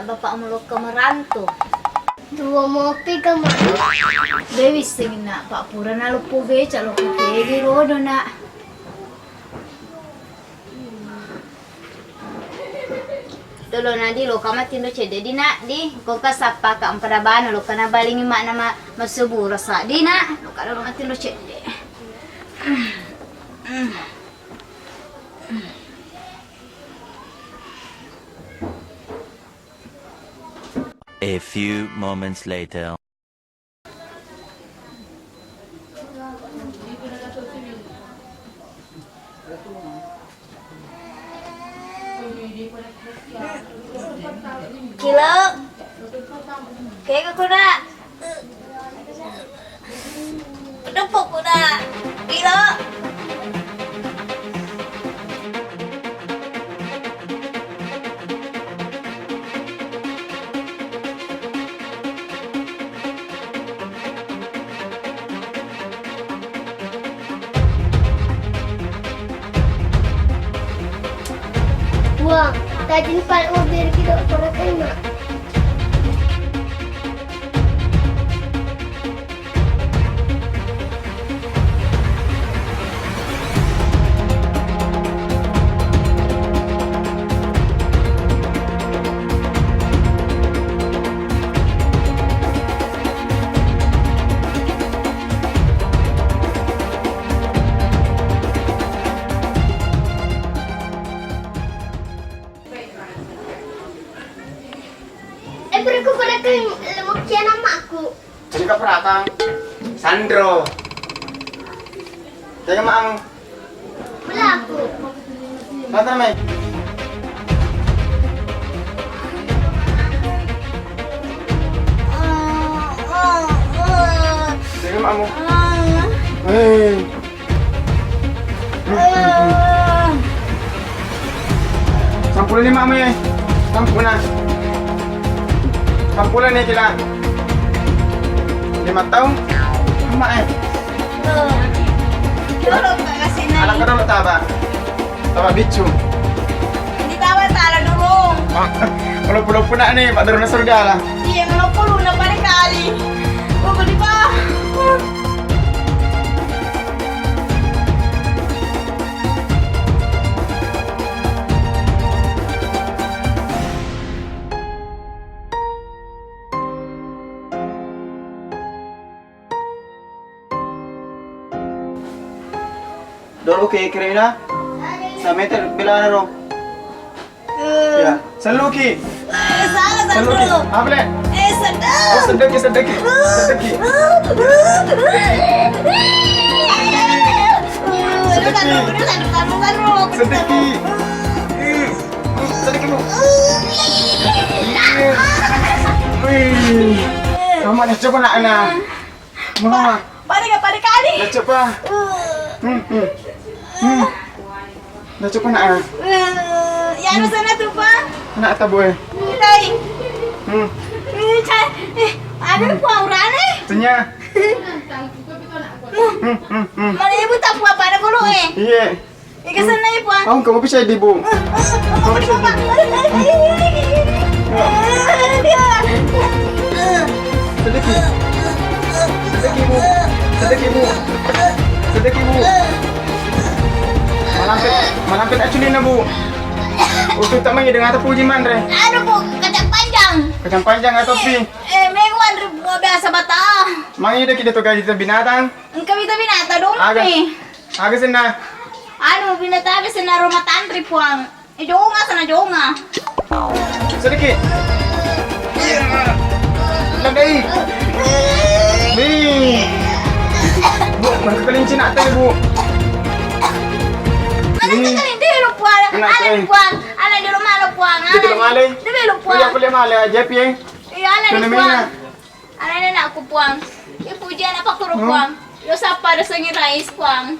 bapak muluk ke merantu. Dua mopi ka man. Dewi singin na pak pura na lupo ge calo kegi rodo na. Dolo na di lo kama tindo cede di na di ko ka sapa ka ampara bana lo kana balingi mak na masubura sa di na lo kana lo tindo cede. A few moments later. Kilo. Kaya kuda. Dupo kuda. Kilo. Wah, tadi pan order kita para kena. Beri ko pala kayong lamok siya nama aku. Jadi ka peratang Sandro. Jadi maang Wala aku. kata may. Jadi maang mo. Hey. Sampul ni mak me. Sampul na. Sampulan ni kila 5 tahun. Mak Dolo ka kasi na. anak ka daw taba. Taba bicu. Hindi tawa tala dulu. Kalau pulau pun nak ni, Pak Darun Nasr dia lah. Iya kalau perlu na balik kali. Oh beli pa. Dulu ke Kirina, sa meter bila na ro. Ya, saluki. Salah Saluki. dulu. Able. Sedap. Sedeki. Sedeki. Sedeki. Sedeki bu. Wih. Kamu nak coba nak na. Mama, Pada kali. nak coba. Nak coba nak na. Ya ano sana tuh pak? Nak tak boy. Tay. Ano po ang rane? Tanya. Malibot ang po para kulo eh. Iya. Ikasan na ipo ah. Kamu kamu bisa di bu. Ako di pa. Sedeki. Sedeki bu. Sedeki bu. Sedeki bu. Malampit actually na bu. Untuk tak main dengan tepu jiman re. Ano po? Kacang panjang. Kacang panjang atau pi. Mengwan rin po biasa bata. Mangi dah kita tu gaji binatang. Ang kami binata doon Aga. eh. Aga sana. Ano binatabi sa narumatan rin po ang. Idunga sa nadunga. Sedikit. Lagay. Nih. Bu, magkakalinsin natin bu. Ano ka hindi lupuan? Ano lupuan? Ano di lumalupuan? Dito lumalay. Di lupuan. Kuya kuya malay, Jeff ye. Ano Ito naman lupuan? na. Ano na ako puang? Ipuja na pakuro puang. Yo sa para sa ngirais puang.